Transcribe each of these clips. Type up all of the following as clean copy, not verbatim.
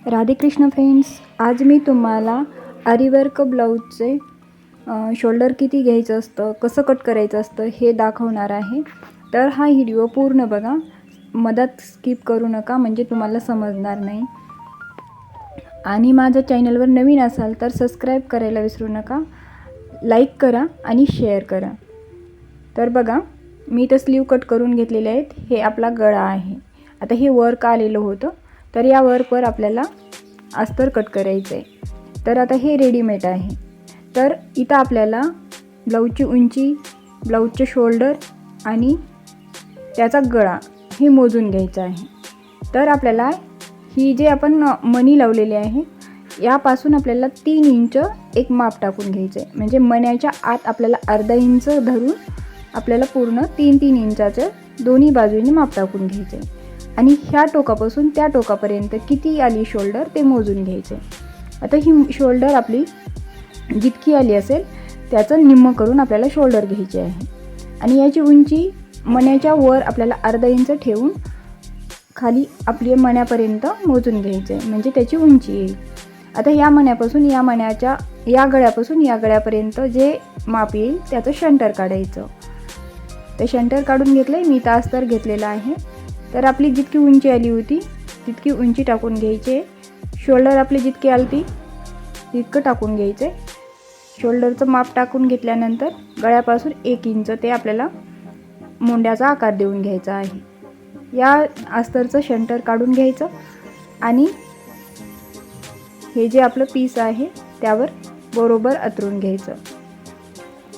Radhe Krishna friends, आज मी तुम्हाला aari work ब्लाऊजचे shoulder किती घ्यायचं असतं, कसं कट करायचं असतं हे दाखवणार आहे. तर हा व्हिडिओ पूर्ण बघा, मधात स्किप करू नका, म्हणजे तुम्हाला समजणार नाही. आणि माझ्या चॅनलवर नवीन असाल तर सबस्क्राईब करायला विसरू नका, लाईक करा आणि शेअर करा. तर बघा, मी तर स्लीव कट करून घेतलेले आहेत. हे आपला गळा आहे. आता हे वर्क आलेलं होतं, तर या वर्कवर आपल्याला अस्तर कट करायचं आहे. तर आता हे रेडीमेड आहे. तर इथं आपल्याला ब्लाऊजची उंची, ब्लाऊजचे शोल्डर आणि त्याचा गळा हे मोजून घ्यायचं आहे. तर आपल्याला ही जे आपण मणी लावलेली आहे यापासून आपल्याला 3 इंच एक माप टाकून घ्यायचं आहे. म्हणजे मण्याच्या आत आपल्याला अर्धा इंच धरून आपल्याला पूर्ण 3-3 इंचाचं दोन्ही बाजूंनी माप टाकून घ्यायचं आहे. आणि ह्या टोकापासून त्या टोकापर्यंत किती आली शोल्डर ते मोजून घ्यायचे. आता ही शोल्डर आपली जितकी आली असेल त्याचं निम्म करून आपल्याला शोल्डर घ्यायचे आहे. आणि याची उंची मण्याच्या वर आपल्याला अर्धा इंच ठेवून खाली आपली मण्यापर्यंत मोजून घ्यायचे, म्हणजे त्याची उंची येईल. आता या मण्यापासून या मण्याच्या या गळ्यापासून या गळ्यापर्यंत जे माप येईल त्याचं शंटर काढायचं. ते शंटर काढून घेतलं आहे मी, इथं अस्तर घेतलेलं आहे. तर आपली जितकी उंची आली होती तितकी उंची टाकून घ्यायची. शोल्डर आपली जितकी आली ती तितकं टाकून घ्यायचे. शोल्डरचं माप टाकून घेतल्यानंतर गळ्यापासून 1 इंच ते आपल्याला मोंड्याचा आकार देऊन घ्यायचा आहे. या अस्तरचं शंटर काढून घ्यायचं आणि हे जे आपलं पीस आहे त्यावर बरोबर अतरून घ्यायचं.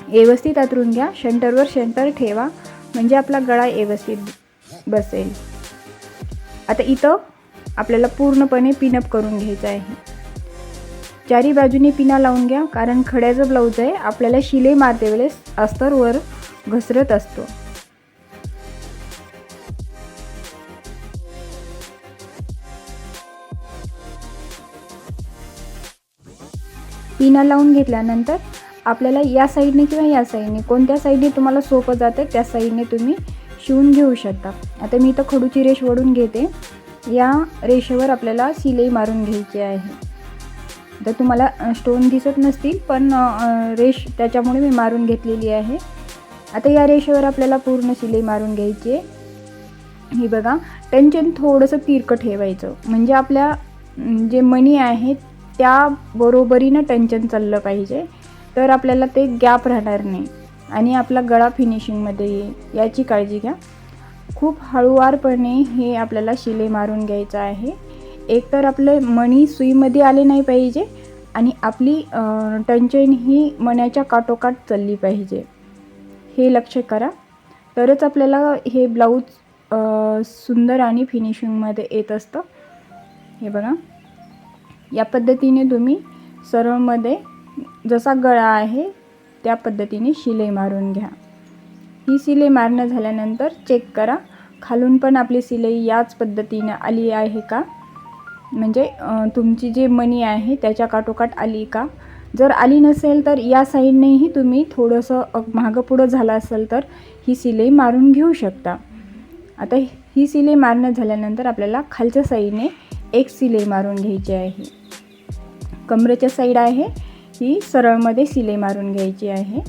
व्यवस्थित अतरून घ्या. शंटरवर शंटर ठेवा, म्हणजे आपला गळा व्यवस्थित बसेल. आता इथं आपल्याला पूर्णपणे पिनअप करून घ्यायचं आहे. चारी बाजूने पिना लावून घ्या, कारण खड्याचं ब्लाऊज आहे. आपल्याला शिलाई मारते वेळेस अस्तर वर घसरत असतो. पिना लावून घेतल्यानंतर आपल्याला या साईडने किंवा या साईडने, कोणत्या साईडने तुम्हाला सोपं जातं त्या साईडने तुम्ही शिवून घेऊ शकता. आता मी इथं खडूची रेष ओढून घेते. या रेषेवर आपल्याला शिलाई मारून घ्यायची आहे. तर तुम्हाला स्टोन दिसत नसतील, पण रेष त्याच्यामुळे मी मारून घेतलेली आहे. आता या रेषेवर आपल्याला पूर्ण शिलाई मारून घ्यायची आहे. ही बघा, टेन्शन थोडंसं तिरकं ठेवायचं, म्हणजे आपल्या जे मणी आहेत त्या बरोबरीनं टेन्शन चाललं पाहिजे. तर आपल्याला ते गॅप राहणार नाही आणि आपला गळा फिनिशिंगमध्ये येईल, याची काळजी घ्या. खूप हळूवारपणे हे आपल्याला शिलाई मारून घ्यायचं आहे. एकतर आपले मणी सुईमध्ये आले नाही पाहिजे आणि आपली टंचन ही मण्याच्या काठोकाठ चालली पाहिजे, हे लक्ष करा. तरच आपल्याला हे ब्लाऊज सुंदर आणि फिनिशिंगमध्ये येत असतं. हे बघा, या पद्धतीने तुम्ही सरळमध्ये जसा गळा आहे त्या पद्धतीने शिलाई मारून घ्या. ही शिलाई मारणं झाल्यानंतर चेक करा खालून पण आपली शिलाई याच पद्धतीने आली आहे का, म्हणजे तुमची जे मणी आहे त्याच्या काठोकाठ आली का. जर आली नसेल तर या साईडनेही तुम्ही थोडंसं मागं पुढं झालं असेल तर ही शिलाई मारून घेऊ शकता. आता ही शिलाई मारणं झाल्यानंतर आपल्याला खालच्या साईडने एक शिलाई मारून घ्यायची आहे. कमरेच्या साईड आहे ही सरळमध्ये शिलाई मारून घ्यायची आहे.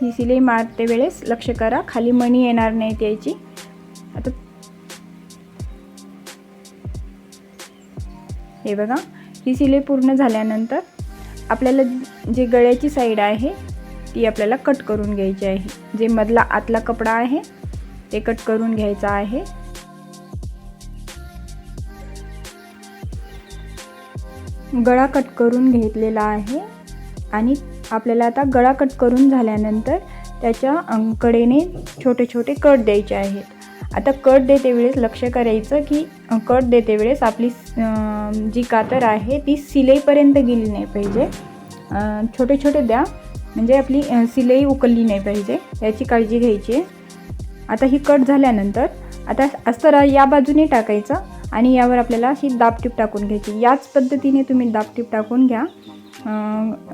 ही शिलाई मारते वेळेस लक्ष करा खाली मणी येणार नाही त्याची. आता हे बघा, ही शिलाई पूर्ण झाल्यानंतर आपल्याला जे गळ्याची साईड आहे ती आपल्याला कट करून घ्यायची आहे. जे मधला आतला कपडा आहे ते कट करून घ्यायचा आहे. गळा कट करून घेतलेला आहे आणि आपल्याला आता गळा कट करून झाल्यानंतर त्याच्या कडेने छोटे छोटे कट द्यायचे आहेत. आता कट देते वेळेस लक्ष करायचं की कट देते वेळेस आपली जी कातर आहे ती शिलाईपर्यंत गेली नाही पाहिजे. छोटे छोटे द्या, म्हणजे आपली शिलाई उकलली नाही पाहिजे, याची काळजी घ्यायची आहे. आता ही कट झाल्यानंतर आता अस्तर या बाजूने टाकायचं आणि यावर आपल्याला अशी दाबटीप टाकून घ्यायची. याच पद्धतीने तुम्ही दाबटीप टाकून घ्या,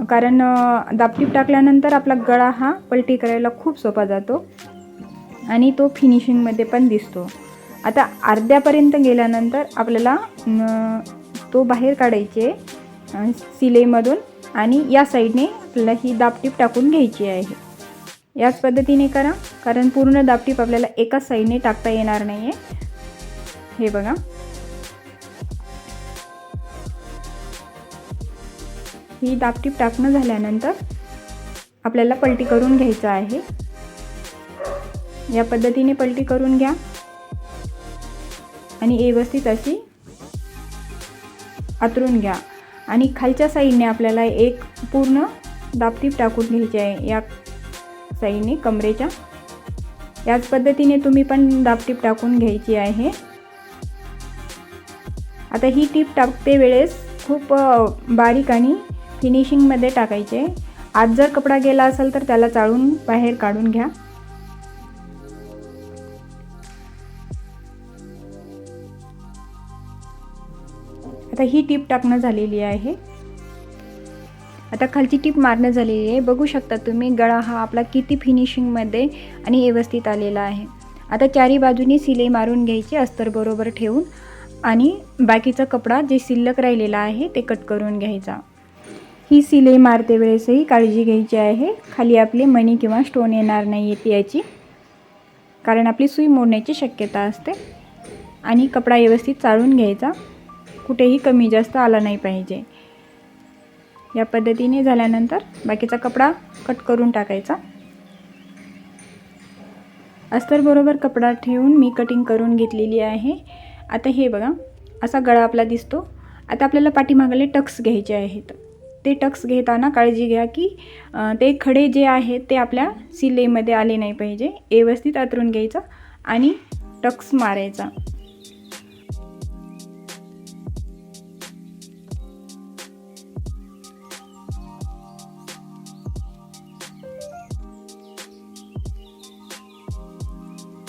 कारण दाबटीप टाकल्यानंतर आपला गळा हा पलटी करायला खूप सोपा जातो आणि तो फिनिशिंगमध्ये पण दिसतो. आता अर्ध्यापर्यंत गेल्यानंतर आपल्याला तो बाहेर काढायचे शिलेमधून आणि या साईडने आपल्याला ही दाबटीप टाकून घ्यायची आहे. याच पद्धतीने करा, कारण पूर्ण दाबटीप आपल्याला एकाच साईडने टाकता येणार नाही आहे. हे बघा, ही दाबटीप टाकणं झाल्यानंतर आपल्याला पलटी करून घ्यायचं आहे. या पद्धतीने पलटी करून घ्या आणि व्यवस्थित अशी आतरून घ्या. आणि खालच्या साईडने आपल्याला एक पूर्ण दाबटीप टाकून घ्यायची आहे, या साईडने कमरेच्या. याच पद्धतीने तुम्ही पण दाबटीप टाकून घ्यायची आहे. आता ही टीप टाकते वेळेस खूप बारीक आणि फिनिशिंगमध्ये टाकायचे. आत जर कपडा गेला असेल तर त्याला चाळून बाहेर काढून घ्या. आता ही टीप टाकणं झालेली आहे. आता खालची टीप मारणं झालेली आहे. बघू शकता तुम्ही गळा हा आपला किती फिनिशिंगमध्ये आणि व्यवस्थित आलेला आहे. आता चारी बाजूनी शिलाई मारून घ्यायची अस्तर बरोबर ठेवून आणि बाकीचा कपडा जे शिल्लक राहिलेला आहे ते कट करून घ्यायचा. ही शिलाई मारते वेळेसही काळजी घ्यायची आहे, खाली आपली मणी किंवा स्टोन येणार नाही आहे याची, कारण आपली सुई मोडण्याची शक्यता असते. आणि कपडा व्यवस्थित चाळून घ्यायचा, कुठेही कमी जास्त आला नाही पाहिजे. या पद्धतीने झाल्यानंतर बाकीचा कपडा कट करून टाकायचा. अस्तर बरोबर कपडा ठेवून मी कटिंग करून घेतलेली आहे. आता हे बघा, असा गळा आपला दिसतो. आता आपल्याला पाठीमागले टक्स घ्यायचे आहेत. ते टक्स घेताना काळजी घ्या की ते खडे जे आहेत ते आपल्या शिलाईमध्ये आले नाही पाहिजे. व्यवस्थित आतरून घ्यायचं आणि टक्स मारायचा.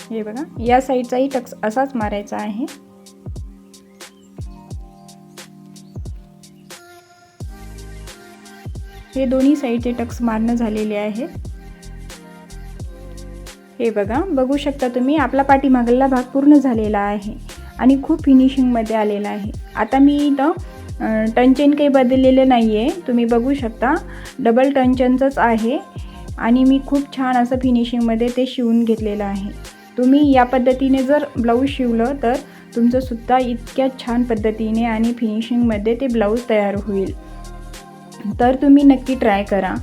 हे बघा, या साईडचाही टक्स असाच मारायचा आहे. हे दोन्ही साईडचे टक्स मारणं झालेले आहेत. हे बघा, बघू शकता तुम्ही आपला पाठीमागला भाग पूर्ण झालेला आहे आणि खूप फिनिशिंगमध्ये आलेला आहे. आता मी इथं टंचन काही बदललेलं नाही आहे, तुम्ही बघू शकता डबल टंचनचंच आहे आणि मी खूप छान असं फिनिशिंगमध्ये ते शिवून घेतलेलं आहे. तुम्ही या पद्धतीने जर ब्लाऊज शिवलं तर तुमचंसुद्धा इतक्या छान पद्धतीने आणि फिनिशिंगमध्ये ते ब्लाऊज तयार होईल. तर तुम्ही नक्की ट्राय करा.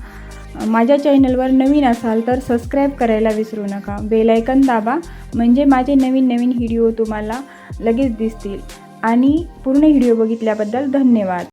माझ्या चॅनलवर नवीन असाल तर सबस्क्राईब करायला विसरू नका. बेल आयकॉन दाबा, म्हणजे माझे नवीन नवीन व्हिडिओ तुम्हाला लगेच दिसतील. आणि पूर्ण व्हिडिओ बघितल्याबद्दल धन्यवाद.